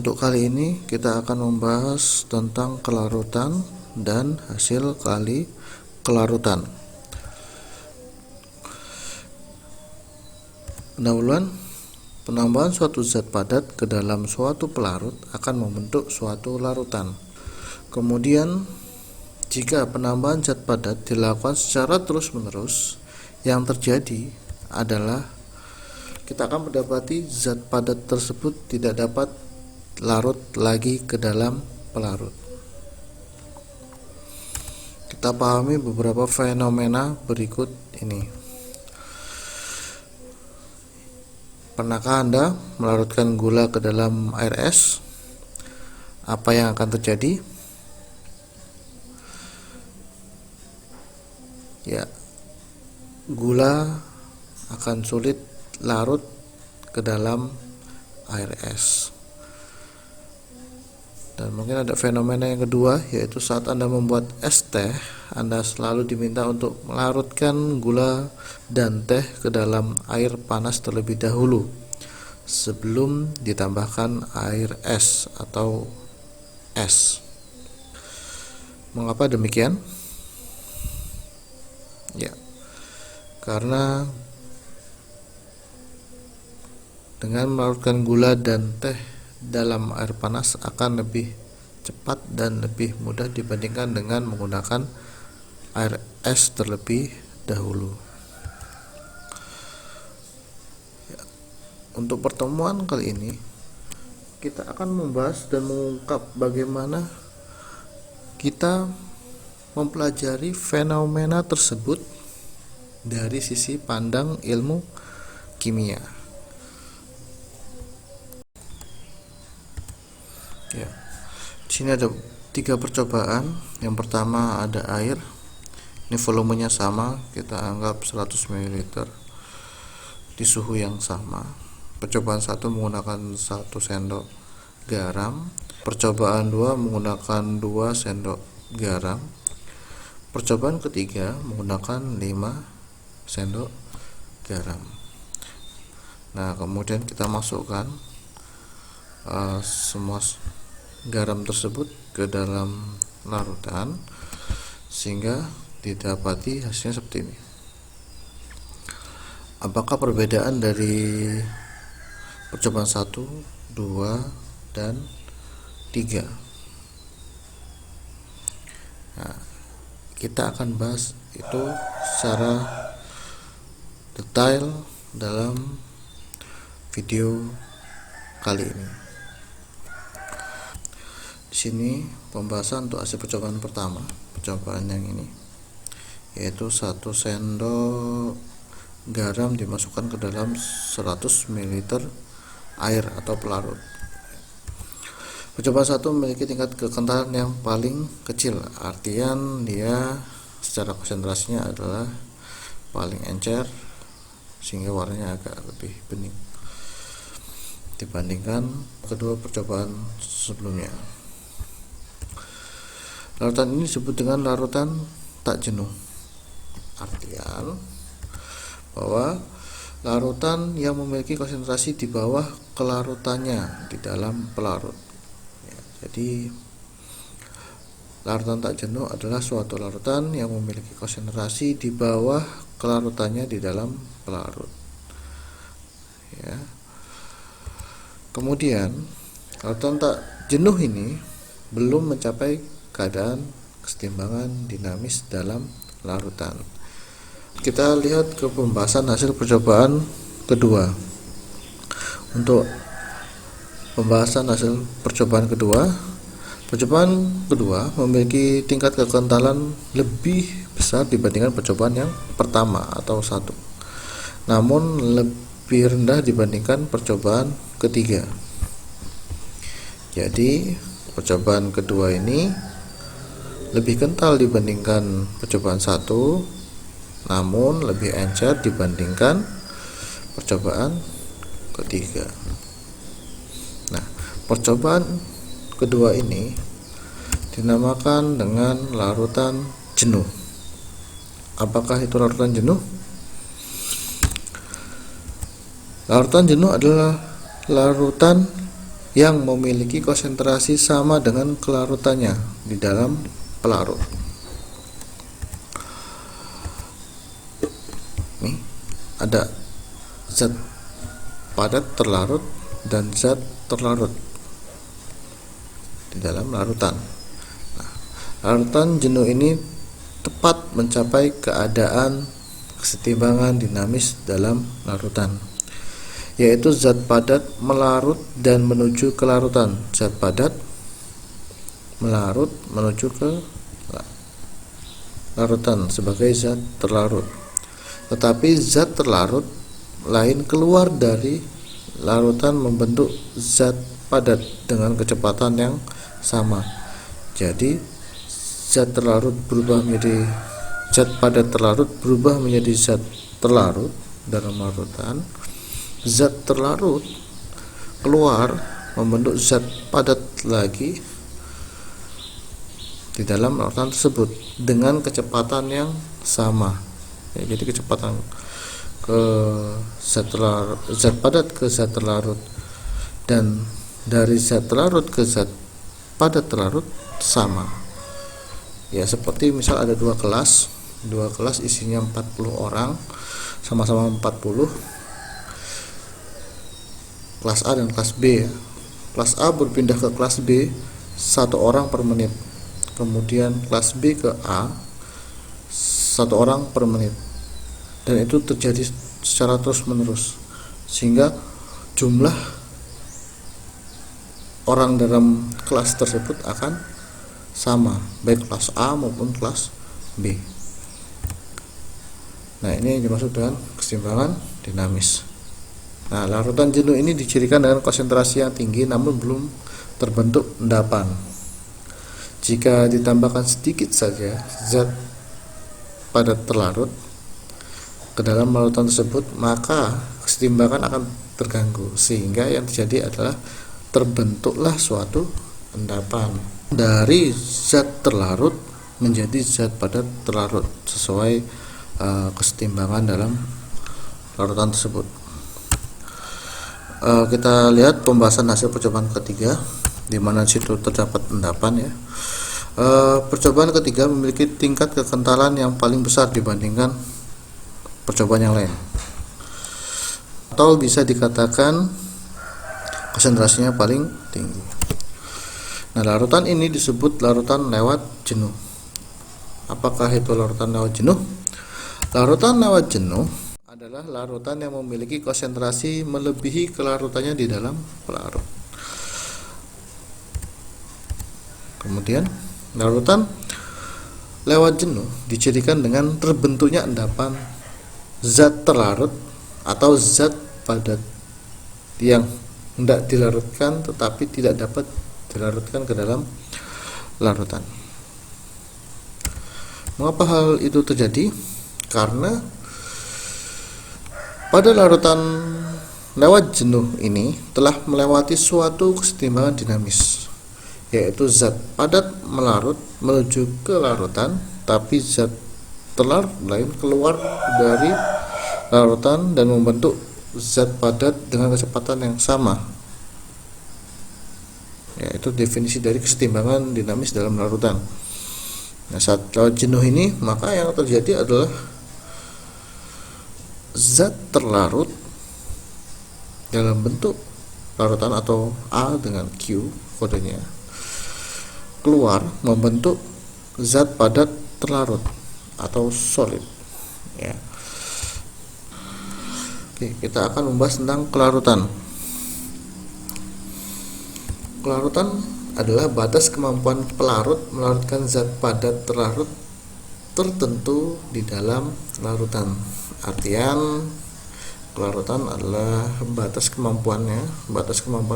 Untuk kali ini kita akan membahas tentang kelarutan dan hasil kelarutan. Pendahuluan, penambahan suatu zat padat ke dalam suatu pelarut akan membentuk suatu larutan. Kemudian, jika penambahan zat padat dilakukan secara terus-menerus, yang terjadi adalah kita akan mendapati zat padat tersebut tidak dapat larut lagi ke dalam pelarut. Kita pahami beberapa fenomena berikut ini. Pernahkah Anda melarutkan gula ke dalam air es? Apa yang akan terjadi? Ya, gula akan sulit larut ke dalam air es. Dan mungkin ada fenomena yang kedua, yaitu saat Anda membuat es teh, Anda selalu diminta untuk melarutkan gula dan teh ke dalam air panas terlebih dahulu sebelum ditambahkan air es atau es. Mengapa demikian? Ya, karena dengan melarutkan gula dan teh dalam air panas akan lebih cepat dan lebih mudah dibandingkan dengan menggunakan air es terlebih dahulu. Ya, untuk pertemuan kali ini kita akan membahas dan mengungkap bagaimana kita mempelajari fenomena tersebut dari sisi pandang ilmu kimia. Ya, di sini ada 3 percobaan. Yang pertama ada air. Ini volumenya sama, kita anggap 100 ml di suhu yang sama. Percobaan 1 menggunakan 1 sendok garam. Percobaan 2 menggunakan 2 sendok garam. Percobaan ketiga menggunakan 5 sendok garam. Nah, kemudian kita masukkan semua garam tersebut ke dalam larutan sehingga didapati hasilnya seperti ini. Apakah perbedaan dari percobaan 1, 2, dan 3? Nah, kita akan bahas itu secara detail dalam video kali ini. Di sini pembahasan untuk hasil percobaan pertama, percobaan yang ini, yaitu 1 sendok garam dimasukkan ke dalam 100 ml air atau pelarut. Percobaan 1 memiliki tingkat kekentalan yang paling kecil, artian dia secara konsentrasinya adalah paling encer sehingga warnanya agak lebih bening dibandingkan kedua percobaan sebelumnya. Larutan ini disebut dengan larutan tak jenuh, artian bahwa larutan yang memiliki konsentrasi di bawah kelarutannya di dalam pelarut. Ya, jadi larutan tak jenuh adalah suatu larutan yang memiliki konsentrasi di bawah kelarutannya di dalam pelarut. Ya. Kemudian larutan tak jenuh ini belum mencapai keadaan kesetimbangan dinamis dalam larutan. Kita lihat ke pembahasan hasil percobaan kedua. Untuk pembahasan hasil percobaan kedua memiliki tingkat kekentalan lebih besar dibandingkan percobaan yang pertama atau 1, namun lebih rendah dibandingkan percobaan ketiga. Jadi percobaan kedua ini lebih kental dibandingkan percobaan 1, namun lebih encer dibandingkan percobaan ketiga. Nah, percobaan kedua ini dinamakan dengan larutan jenuh. Apakah itu larutan jenuh? Larutan jenuh adalah larutan yang memiliki konsentrasi sama dengan kelarutannya di dalam pelarut. Nih, ada zat padat terlarut dan zat terlarut di dalam larutan. Nah, larutan jenuh ini tepat mencapai keadaan kesetimbangan dinamis dalam larutan, yaitu zat padat melarut dan menuju ke larutan, zat padat melarut menuju ke larutan sebagai zat terlarut. Tetapi zat terlarut lain keluar dari larutan membentuk zat padat dengan kecepatan yang sama. Jadi zat terlarut berubah menjadi zat padat terlarut berubah menjadi zat terlarut dalam larutan. Zat terlarut keluar membentuk zat padat lagi di dalam larutan tersebut dengan kecepatan yang sama. Ya, jadi kecepatan ke zat padat ke zat terlarut dan dari zat terlarut ke zat padat terlarut sama. Ya, seperti misal ada dua kelas isinya 40 orang, sama-sama 40, kelas A dan kelas B. Kelas A berpindah ke kelas B 1 orang per menit, kemudian kelas B ke A 1 orang per menit, dan itu terjadi secara terus menerus sehingga jumlah orang dalam kelas tersebut akan sama, baik kelas A maupun kelas B. Nah, ini yang dimaksud dengan kesetimbangan dinamis. Nah, larutan jenuh ini dicirikan dengan konsentrasi yang tinggi namun belum terbentuk endapan. Jika ditambahkan sedikit saja zat padat terlarut ke dalam larutan tersebut, maka kesetimbangan akan terganggu sehingga yang terjadi adalah terbentuklah suatu endapan dari zat terlarut menjadi zat padat terlarut sesuai kesetimbangan dalam larutan tersebut. Kita lihat pembahasan hasil percobaan ketiga, di mana situ terdapat endapan ya. Percobaan ketiga memiliki tingkat kekentalan yang paling besar dibandingkan percobaan yang lain, atau bisa dikatakan konsentrasinya paling tinggi. Nah, larutan ini disebut larutan lewat jenuh. Apakah itu larutan lewat jenuh? Larutan lewat jenuh adalah larutan yang memiliki konsentrasi melebihi kelarutannya di dalam pelarut. Kemudian, larutan lewat jenuh dicirikan dengan terbentuknya endapan zat terlarut atau zat padat yang hendak dilarutkan tetapi tidak dapat dilarutkan ke dalam larutan. Mengapa hal itu terjadi? Karena pada larutan lewat jenuh ini telah melewati suatu kesetimbangan dinamis, yaitu zat padat melarut menuju ke larutan, tapi zat terlarut lain keluar dari larutan dan membentuk zat padat dengan kecepatan yang sama. Ya, itu definisi dari kesetimbangan dinamis dalam larutan. Nah, saat lewat jenuh ini, maka yang terjadi adalah zat terlarut dalam bentuk larutan atau A dengan Q kodenya keluar membentuk zat padat terlarut atau solid ya. Oke, kita akan membahas tentang kelarutan. Kelarutan adalah batas kemampuan pelarut melarutkan zat padat terlarut tertentu di dalam larutan. Artian kelarutan adalah batas kemampuan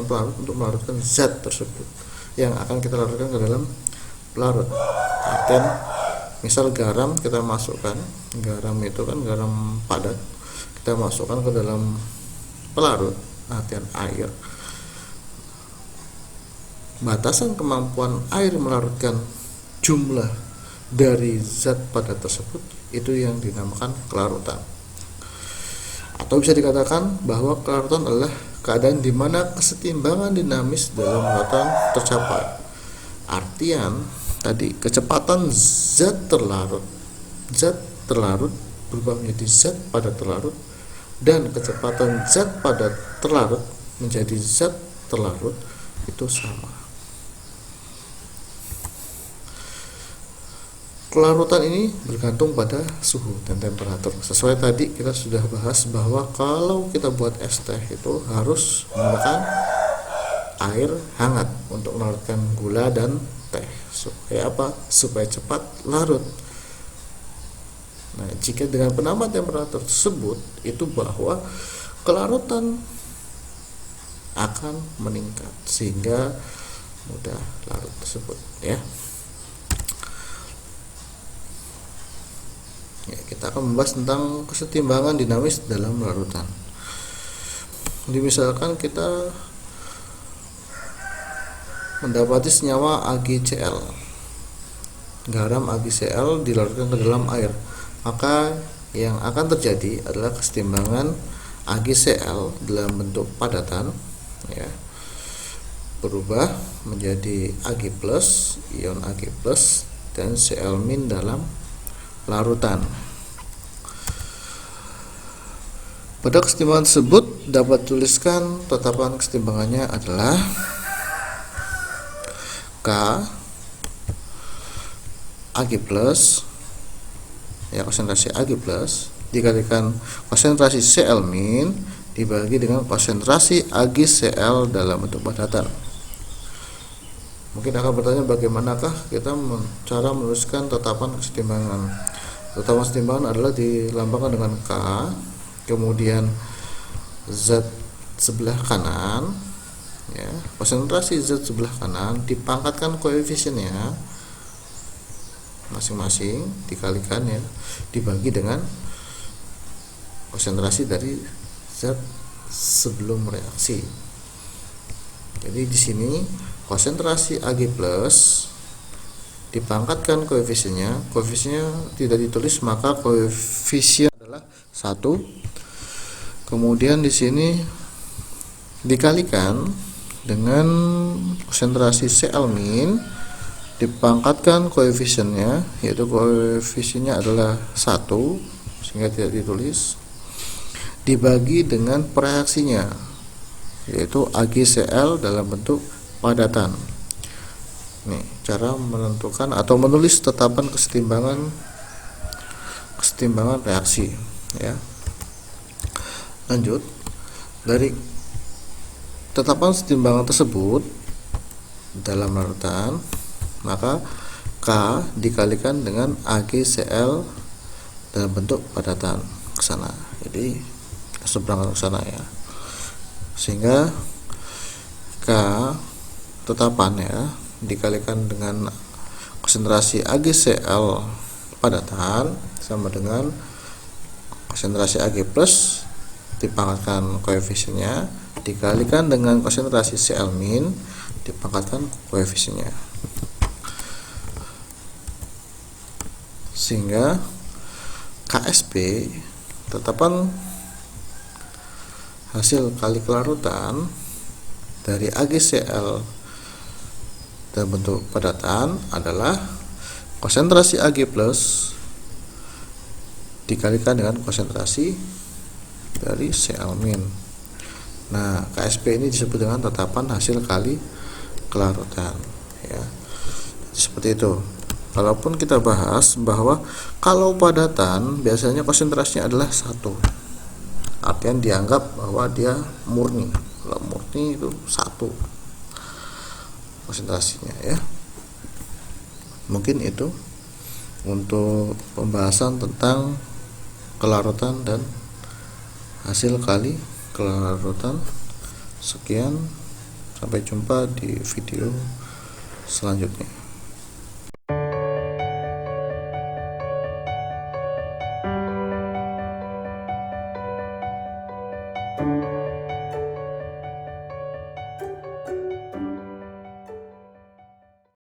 pelarut untuk melarutkan zat tersebut yang akan kita larutkan ke dalam pelarut. Artian misal garam kita masukkan, garam itu kan garam padat, kita masukkan ke dalam pelarut, artian air. Batasan kemampuan air melarutkan jumlah dari zat padat tersebut itu yang dinamakan kelarutan. Atau bisa dikatakan bahwa kelarutan adalah keadaan di mana kesetimbangan dinamis dalam larutan tercapai. Artian tadi kecepatan zat terlarut berubah menjadi zat padat terlarut, dan kecepatan zat padat terlarut menjadi zat terlarut itu sama. Kelarutan ini bergantung pada suhu dan temperatur. Sesuai tadi kita sudah bahas bahwa kalau kita buat es teh itu harus menggunakan air hangat untuk melarutkan gula dan teh. Supaya apa? Supaya cepat larut. Nah, jika dengan penambah temperatur tersebut, itu bahwa kelarutan akan meningkat sehingga mudah larut tersebut, ya. Ya, kita akan membahas tentang kesetimbangan dinamis dalam larutan. Misalkan kita mendapati senyawa AgCl, garam AgCl dilarutkan ke dalam air, maka yang akan terjadi adalah kesetimbangan AgCl dalam bentuk padatan, ya, berubah menjadi Ag+, ion Ag+, dan Cl- dalam larutan. Pada kesetimbangan tersebut dapat tuliskan tetapan kesetimbangannya adalah K Ag+, ya, konsentrasi Ag+, dikalikan konsentrasi Cl- dibagi dengan konsentrasi AgCl dalam bentuk padatan. Mungkin akan bertanya bagaimanakah kita cara menuliskan tetapan kesetimbangan. Tetapan kesetimbangan adalah dilambangkan dengan K, kemudian zat sebelah kanan, ya, konsentrasi zat sebelah kanan dipangkatkan koefisiennya masing-masing, dikalikan, ya, dibagi dengan konsentrasi dari zat sebelum reaksi. Jadi di sini konsentrasi Ag+ dipangkatkan koefisiennya tidak ditulis, maka koefisien adalah 1. Kemudian di sini dikalikan dengan konsentrasi Cl- dipangkatkan koefisiennya, yaitu koefisiennya adalah 1 sehingga tidak ditulis, dibagi dengan pereaksinya, yaitu AgCl dalam bentuk padatan. Nih, cara menentukan atau menulis tetapan kesetimbangan reaksi, ya. Lanjut, dari tetapan kesetimbangan tersebut dalam larutan, maka K dikalikan dengan AgCl dalam bentuk padatan ke sana. Jadi seberang ke sana, ya. Sehingga K tetapan, ya, dikalikan dengan konsentrasi AgCl padatan sama dengan konsentrasi Ag+ dipangkatkan koefisiennya dikalikan dengan konsentrasi Cl- dipangkatkan koefisiennya, sehingga KSP tetapan hasil kali kelarutan dari AgCl dalam bentuk padatan adalah konsentrasi Ag+ dikalikan dengan konsentrasi dari Cl-. Nah, KSP ini disebut dengan tetapan hasil kali kelarutan, ya. Seperti itu. Walaupun kita bahas bahwa kalau padatan biasanya konsentrasinya adalah 1, artian dianggap bahwa dia murni. Kalau murni itu 1 konsentrasinya, ya. Mungkin itu untuk pembahasan tentang kelarutan dan hasil kali kelarutan. Sekian, sampai jumpa di video selanjutnya.